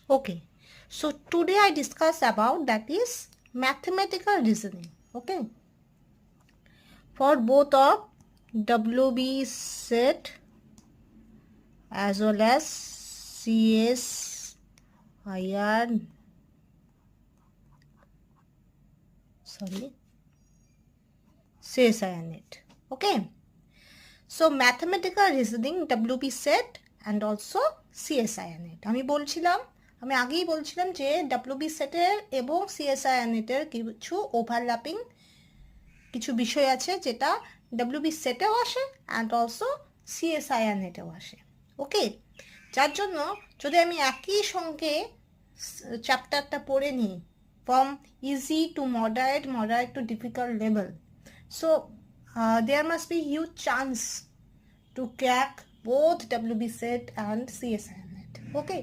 Okay, so today I discuss about that is mathematical reasoning. Okay, for both of WB set as well as CSIR net. Okay, so mathematical reasoning WB set and also CSIR net. আমি আগেই বলছিলাম যে WB সেটের এবং CSIR নেটের কিছু overlapping কিছু বিষয় আছে যেটা WB সেটেও আসে অ্যান্ড অলসো CSIR নেটেও আসে। ওকে, যার জন্য যদি আমি একই সঙ্গে চ্যাপ্টারটা পড়ে নিই from easy to moderate to difficult level, so there must be huge chance to crack both WB set and CSIR net. Okay,